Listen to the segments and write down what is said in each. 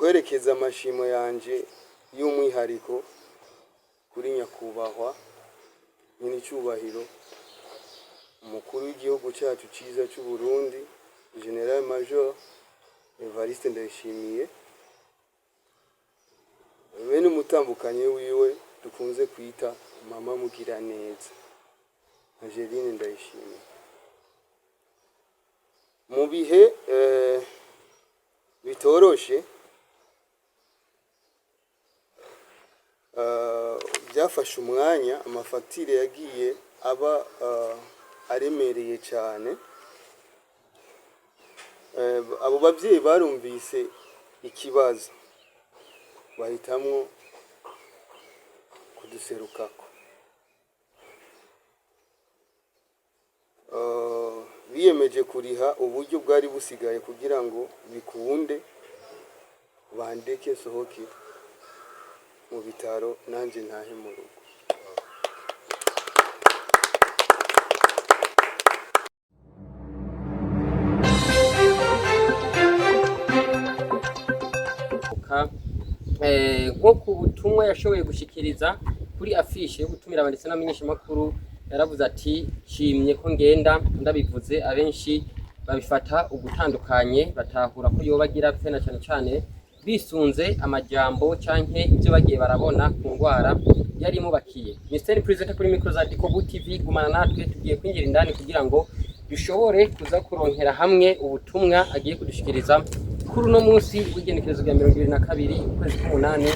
kwerekeza amashimo yanje y'umwihariko kuri nyakubahwa nyir'icyubahiro umukuru w'igihugu cyacu cyiza cy'u Burundi General Major Evariste Ndayishimiye bene umutambukanye wiwe dukunze kwita mama Mugiraneza Angeline Ndayishimiye mu bihe bitoroshe byafashe umwanya amafagitire yagiye aba aremereye cyane abo bavyeyi barumvise ikibazo bahitamwo kuduserukako biyemeje kuriha uburyo bwari busigaye kugira ngo bikunde bandeke sohoke mu bitaro nanje ntahe mu rugo nko ku butumwa yashoboye gushikiriza kuri afishe yo gutumira abanditsi n'amenyesha makuru yaravuze ati shimye ko ngenda ndabivuze abenshi babifata ugutandukanye batahura ko yobagira pfena cyane bisunze amajambo canke ibyo bagiye barabona ku ngwara yari mubakiye. Mr President kuri micro za Dikobu TV gumana natwe tugiye kwinjira indani kugira ngo dushobore kuza kuronkera hamwe ubutumwa agiye kudushikiriza kuri uno munsi w'igenekerezo rya 2022 ukwezi k'umunani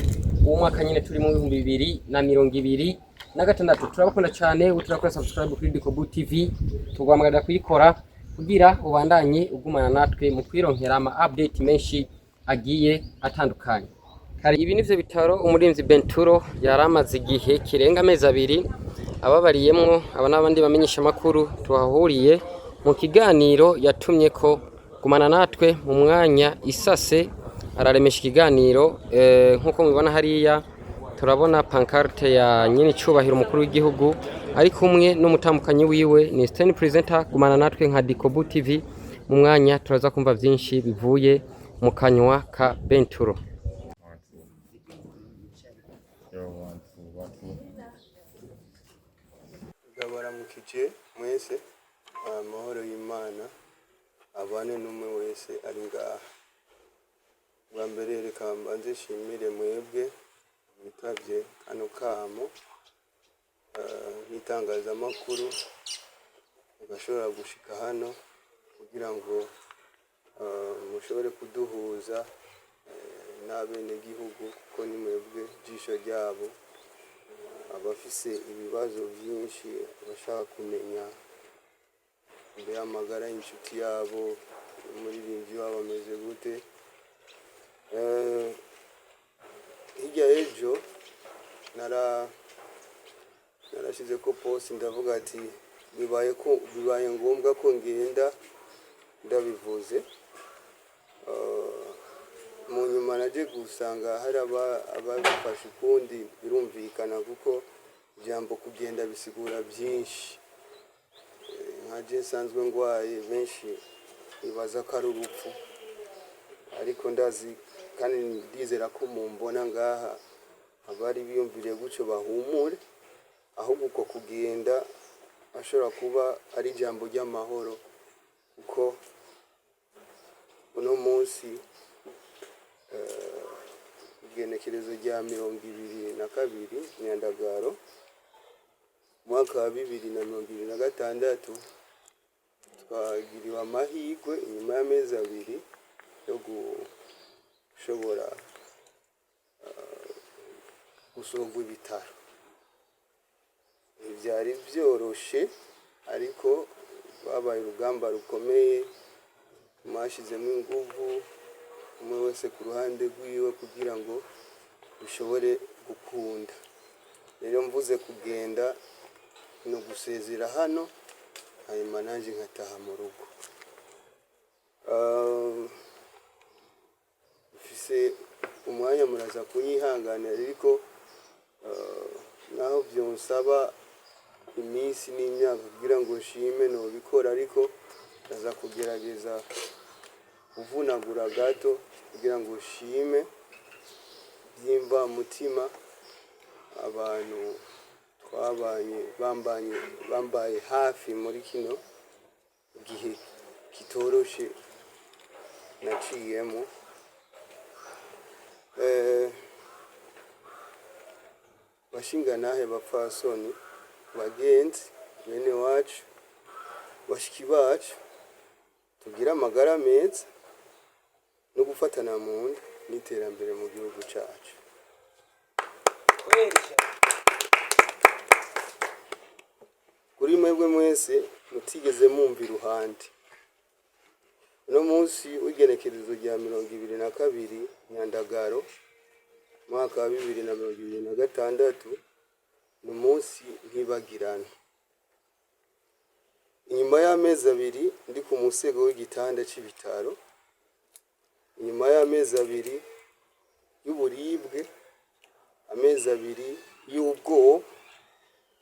umwaka nyine turi mu 2026. Turabakunda cyane uturakora subscribe kuri Dikobu TV tugwamagara kuyikora kugira ubandanye ugumana natwe mu kwironkera ama update menshi agiye atandukanye. Hari ibi nivyo bitaro umurinzi Benturo yaramaze igihe kirenga amezi abiri ababariyemwo aba n'abandi bamenyesha makuru tuhahuriye mu kiganiro yatumye ko gumana natwe mu mwanya isase araremesha ikiganiro nkuko mubibona hariya turabona pancarte ya nyine cyubahiro umukuru w'igihugu ari kumwe n'umutambukanyi wiwe ni Mr Presenter gumana natwe nka Dikobu TV mu mwanya turaza kumva byinshi bivuye mu kanywa ka Benturo. Ndabaramukije mwese amahoro y'Imana abane n'umwe wese ari ngaha. Bwa mbere reka mbanze shimire mwebwe mwitavye kano kamo nk'itangazamakuru mugashobora gushika hano kugira ngo mushobore kuduhuza n'abenegihugu kuko ni mwebwe jisho ryabo abafise ibibazo byinshi bashaka kumenya mbere amagara y'inshuti yabo umuririmbyi wabo ameze gute. Hirya ejo narashize ko post ndavuga ati bibaye ngombwa ko ngenda ndabivuze mu nyuma naje gusanga hari ababifashe ukundi birumvikana kuko ijambo kugenda bisigura byinshi nkaje nsanzwe ngwaye benshi bibaza ko ari urupfu ariko ndazi kandi ndizera ko mumbona ngaha abari biyumviriye gucyo bahumure ahubwo uko kugenda ashobora kuba ari ijambo ry'amahoro kuko uno munsi igenekerezo rya 2022 Nyandagaro mwaka wa 2026 twagiriwe amahirwe inyuma y'amezi abiri yo gushobora gusohorwa ibitaro. Byari byoroshe ariko babaye urugamba rukomeye mwashizemo inguvu umwe wese ku ruhande rwiwe kugira ngo bishobore gukunda. Rero mvuze kugenda no gusezera hano hanyuma nanje nkataha mu rugo. Mfise umwanya muraza kunyihanganira ariko naho byonsaba iminsi n'imyaka kugira ngo nshime no bikora ariko ndaza kugerageza uvunagura gato kugira ngo ushime byimva mutima abantu bambaye hafi muri kino gihe kitoroshe naciyemo. Bashinganahe bapfasoni, bagenzi, bene wacu, bashiki bacu, tugira amagara meza no gufatana mu nda n'iterambere mu gihugu cyacu. Kuri mwebwe mwese mutigeze mwumva iruhande, uno munsi w'igenekerezo rya 22 Nyandagaro mwaka wa 2026 ni umunsi ntibagirana. Inyuma y'amezi abiri ndi ku musego w'igitanda c'ibitaro, inyuma y'amezi abiri y'uburibwe, amezi abiri y'ubwoba,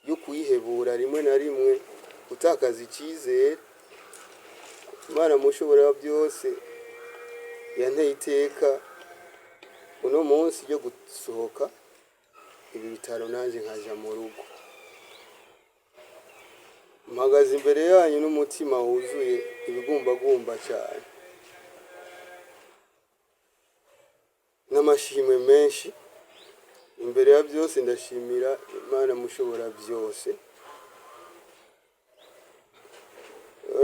yo kwihebura rimwe na rimwe, gutakaza icyizere, Imana mushobora byose yanteye iteka uno munsi ryo gusohoka ibi bitaro naje nkaja mu rugo. Mpagaze imbere yanyu n'umutima wuzuye ibigumbagumba cyane n'amashimwe menshi. Imbere ya byose ndashimira Imana mushobora byose,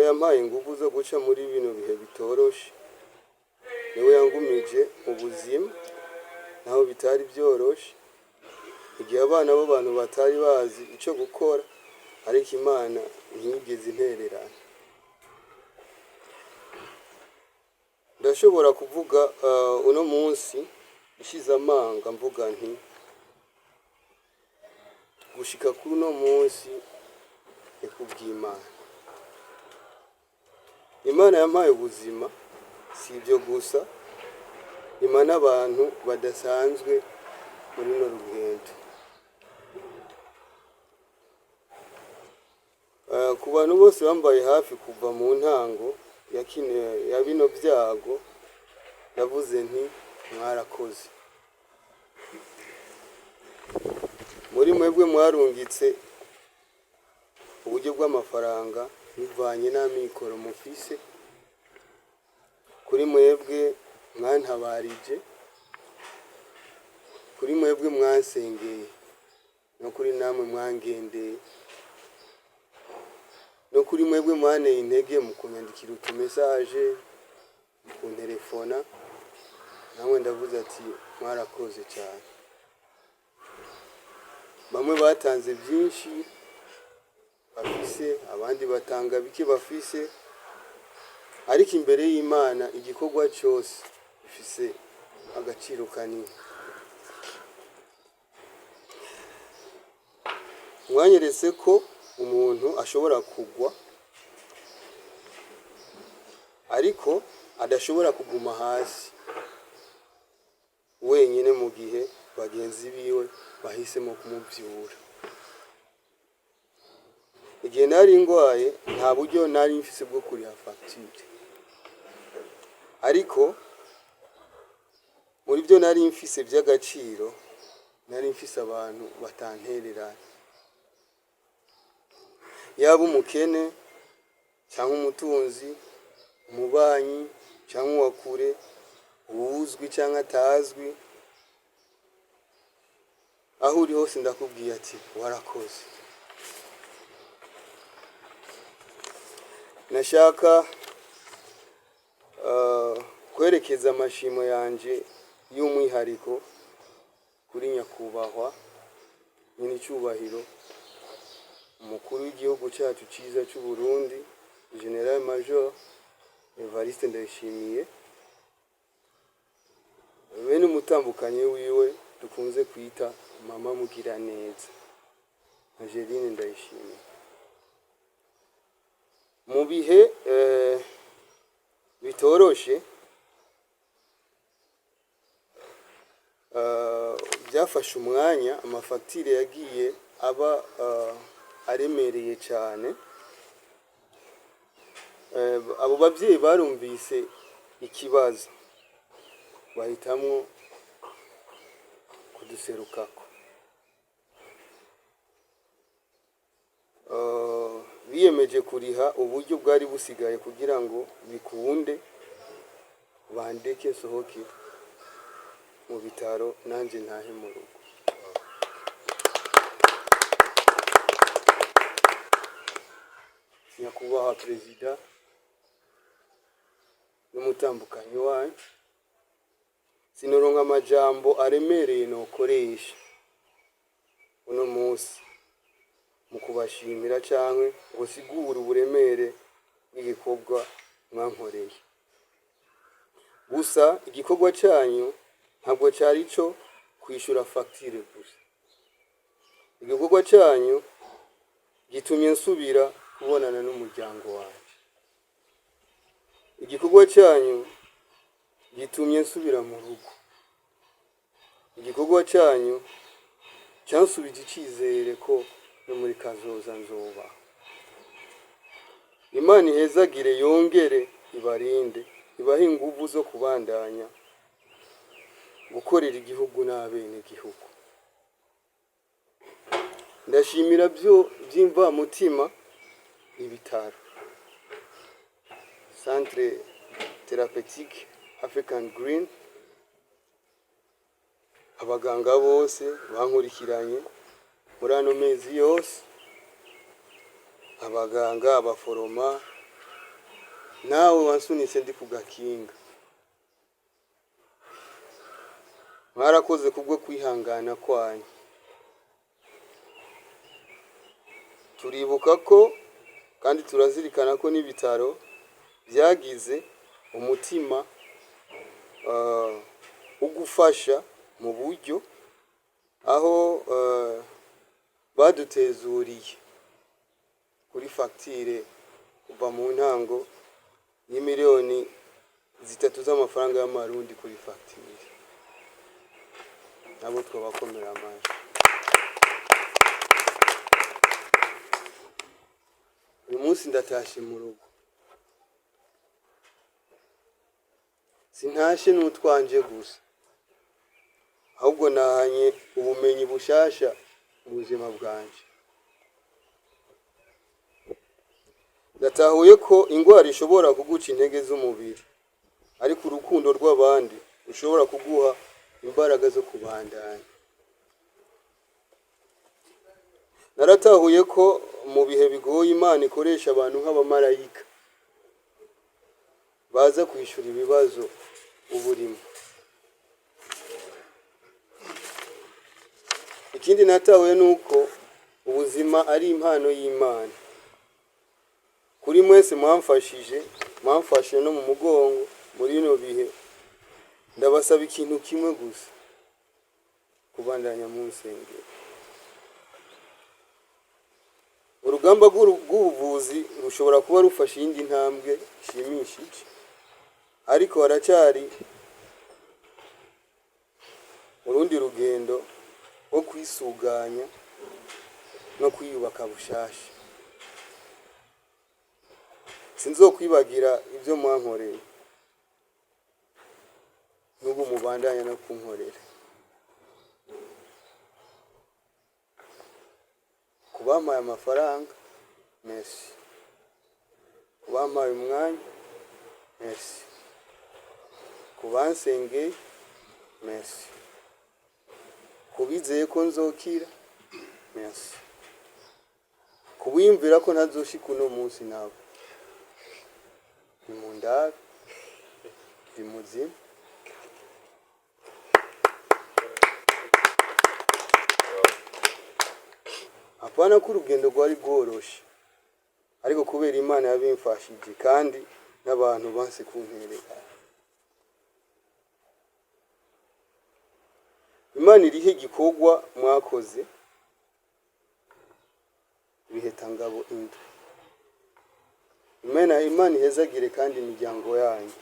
yampaye ingufu zo guca muri bino bihe bitoroshe. Niwe yangumije ubuzima naho bitari byoroshe, igihe abana b'abantu batari bazi icyo gukora, ariko Imana ntiyigeze intererana. Ndashobora kuvuga uno munsi ishize amanga mvuga nti gushika kuri uno munsi ni kubw'Imana. Imana yampaye ubuzima, si ibyo gusa, imana n'abantu badasanzwe muri runo rugendo. Ku bantu bose bambaye hafi kuva mu ntango ya bino byago, yavuze nti mwarakoze. Muri mwebwe mwarungitse uburyo bw'amafaranga bivanye n'amikoro mufise, kuri mwebwe mwantabarije, kuri mwebwe mwansengeye, no kuri namwe mwangendeye, no kuri mwebwe mwaneye intege mu kunyandikira utumesaje, mu kunterefona, namwe ndavuze ati mwarakoze cyane. Bamwe batanze byinshi bafise, abandi batanga bike bafise, ariko imbere y'Imana igikorwa cyose gifise agaciro kanini. Mwanyeretse ko umuntu ashobora kugwa, ariko adashobora kuguma hasi wenyine mu gihe bagenzi biwe bahisemo kumubyura. Igihe nari ngwaye nta buryo nari mfise bwo kuriha facture, ariko muri byo nari mfise by'agaciro, nari mfise abantu batantererana, yaba umukene cyangwa umutunzi, umubanyi cyangwa uwakure, uwuzwi cyangwa atazwi, aho uri hose ndakubwiye ati warakoze. Nashaka kwerekeza amashimo yanje y'umwihariko kuri nyakubahwa nyiricyubahiro umukuru w'igihugu cyacu cyiza cy'u Burundi, General Major Evariste Ndayishimiye, bene umutambukanye wiwe dukunze kwita mama Mugiraneza Angeline Ndayishimiye. Mu bihe bitoroshe byafashe umwanya, amafagitire yagiye aba aremereye cyane. Abo babyeyi barumvise ikibazo bahitamwo kuduserukako. Biyemeje kuriha uburyo bwari busigaye kugira ngo bikunde bandeke nsohoke mu bitaro nanje ntahe mu rugo. Nyakubahwa Perezida n'umutambukanyi wanyu, sinoronka amajambo aremereye nokoresha uno munsi mu kubashimira canke ngo sigure uburemere bw'igikorwa mwankoreye. Gusa igikorwa cyanyu ntabwo cyari cyo kwishura facture gusa. Igikorwa cyanyu gitumye nsubira kubonana n'umuryango wanje. Igikorwa cyanyu gitumye nsubira mu rugo. Igikorwa cyanyu cyansubije icyizere ko no muri kazoza nzoba. Imana ihezagire yongere ibarinde, ibahe inguvu zo kubandanya gukorera igihugu n'abene igihugu. Ndashimira byimva mutima ibitaro Centre Thérapeutique African Green, abaganga bose bankurikiranye muri ano mezi yose, abaganga, abaforoma, nawe wansunitse ndi kugakinga. Mwarakoze kubwo kwihangana kwanyu. Turibuka ko kandi turazirikana ko n'ibitaro byagize umutima ugufasha mu buryo aho badutezuriye kuri facture kuva mu ntango y'imiliyoni 3 z'amafaranga y'amarundi kuri facture. Nabo twabakomera amazi. Uyu munsi ndatashe mu rugo. Sintashe n'utwanje gusa, ahubwo nahanye ubumenyi bushasha mu buzima bwanje. Ndatahuye ko ingwara ishobora kuguca intege z'umubiri, ariko urukundo rw'abandi rushobora kuguha imbaraga zo kubandanya. Naratahuye ko mu bihe bigoye Imana ikoresha abantu nk'abamarayika baza kwishura ibibazo uburimo. Ikindi natahuye nuko ubuzima ari impano y'Imana. Kuri mwese mwamfashe no mu mugongo muri bino bihe, ndabasaba ikintu kimwe gusa: kubandanya mu nsengero. Urugamba rw'ubuvuzi rushobora kuba rufashe indi ntambwe ishimishije, ariko haracyari urundi rugendo rwo kwisuganya no kwiyubaka bushasha. Sinzokwibagira ibyo mwankoreye, n'ubu mubandanya no kunkorera. Kubampaye amafaranga, merci. Kubampaye umwanya, merci. Kubansengeye, merci. Kubizeye ko nzokira, merci. Kubiyumvira ko ntazoshika uno munsi nabo, nimundare, ndi muzima. Apana ko urugendo rwari rworoshe, ariko kubera Imana yabimfashije kandi n'abantu banse kunterera. Imana irihe igikorwa mwakoze bihetangabo indwi. Imana ihezagire kandi imiryango yanyu.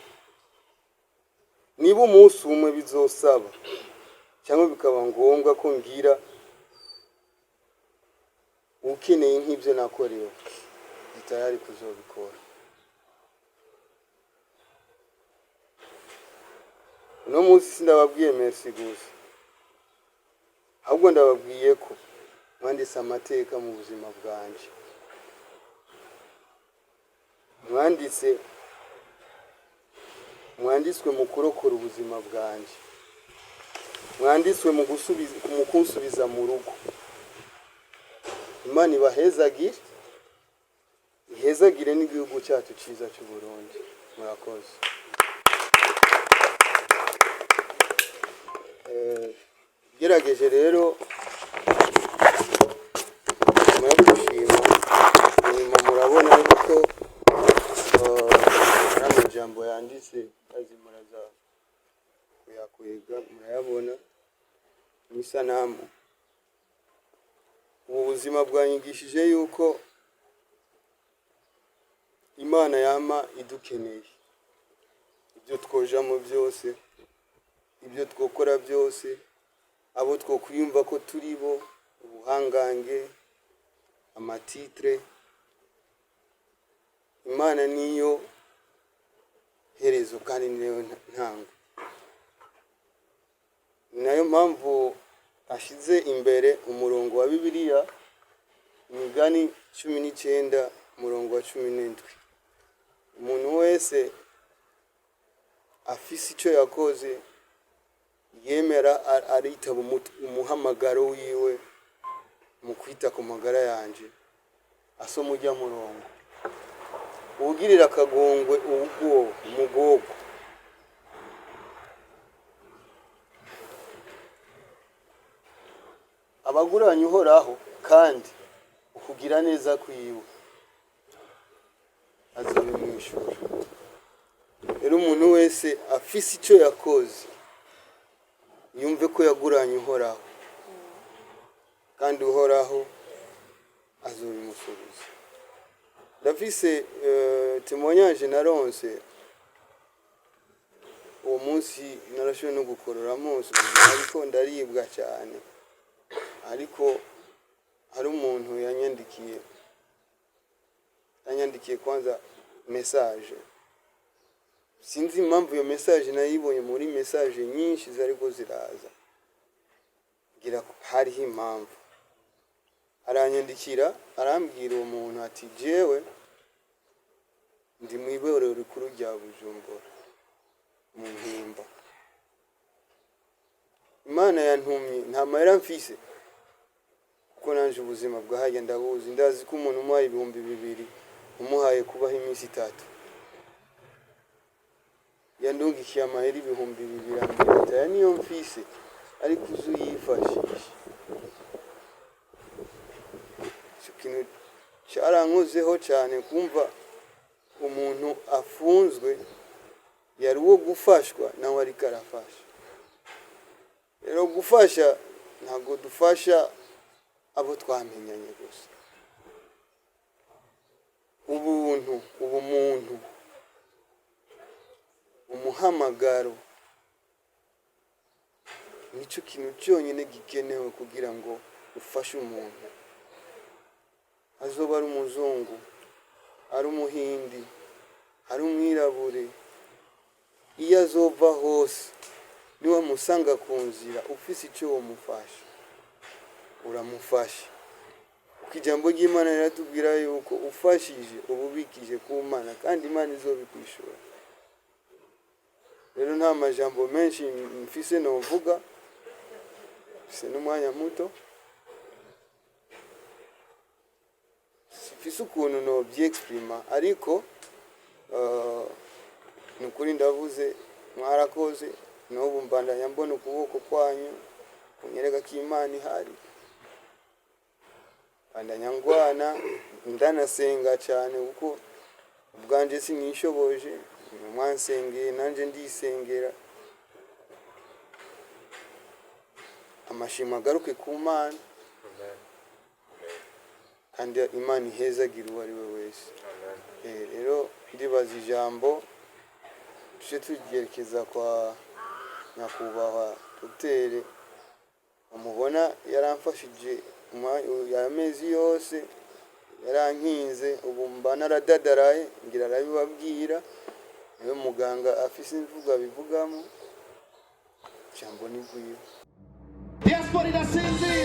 Niba umunsi umwe bizosaba cyangwa bikaba ngombwa ko ngira ukeneye nk'ibyo nakorewe, bitayari kuzobikora. uno munsi sindababwiye merci gusa, ahubwo ndababwiye ko mwanditse amateka mu buzima bwanje, mwanditswe mu kurokora ubuzima bwanje, mwanditswe mu kunsubiza mu rugo. Imana ibahezagire, ihezagire n'igihugu cyacu cyiza cy'u Burundi. Murakoze. Gerageje rero muragushima, nyuma murabona yuko ari amajambo yanditse kazi muraza kuyakwega, murayabona n'isanamu. Ubu buzima bwanyigishije yuko Imana yama idukeneye, ibyo twojamo byose, ibyo twokora byose, abo twokwiyumva ko turi bo, ubuhangange, amatitre, Imana niyo herezo kandi niyo ntango. Nayo mpamvu ashize imbere umurongo wa Bibiliya, Imigani 19 umurongo wa 17. Umuntu wese afise icyo yakoze yemera aritaba umuhamagaro wiwe mu kwita ku magara yanje, asoma ujya murongo, uwugirira akagongwe umugogo, abaguranye uhoraho kandi ukugira neza kwiwe azabimwishura. Rero umuntu wese afise icyo yakoze yumve ko yaguranye uhoraho, kandi uhoraho azobimusubiza. Ndafise témoignage naronse uwo munsi, narashoboye no gukorora amaso ariko ndaribwa cyane, ariko hari umuntu yanyandikiye kwanza message. Sinzi impamvu iyo message nayibonye muri message nyinshi zariko ziraza, ngira hariho impamvu. Aranyandikira arambwira uwo muntu ati jewe ndi mu iborero rikuru rya Bujumbura mu Mpimba. Imana yantumye, nta mahera mfise kuko nanje ubuzima bwahajya ndabuzi. Ndazi ko umuntu umuhaye 2,000 umuhaye kubaho iminsi 3 yandungikiye amahera 2,000 ambwira ati niyo mfise ariko uzuyifashisha. Ikintu cyarankozeho cyane kumva umuntu afunzwe yari uwo gufashwa nawe ariko arafasha. Rero gufasha ntabwo dufasha abo twamenyanye gusa, ubuntu, ubumuntu, umuhamagaro nicyo kintu cyonyine gikenewe kugira ngo ufashe umuntu. Azoba ari umuzungu, ari umuhindi, ari umwirabure, iyo azova hose niwe musanga ku nzira ufise icyo wamufasha uramufasha. Kuko ijambo ry'Imana riratubwira yuko ufashije ububikije ku Mana kandi Imana izobikwishura. Rero nta majambo menshi mfise novuga, mfise n'umwanya muto, sifise ukuntu no byexprima, ariko nukuri ndavuze mwarakoze. N'ubu mbandanya mbona ukuboko kwanyu kunyereka ko Imana ihari, mbandanya ngwana, ndanasenga cyane kuko ubwanje sinishoboje, mwansengeye nanje ndisengera. Amashimwe agaruke ku Mana, kandi Imana ihezagira uwo ari we wese. Rero ndibaza ijambo tuje tugerekeza kwa nyakubahwa Dr. Umubona yaramfashije amezi yose, yarankinze, ubu mba naradadaraye, ngira arabibabwira. Niwe muganga afise imvugo abivugamo, ijambo ni rwiwe. Diaspora irasinzira.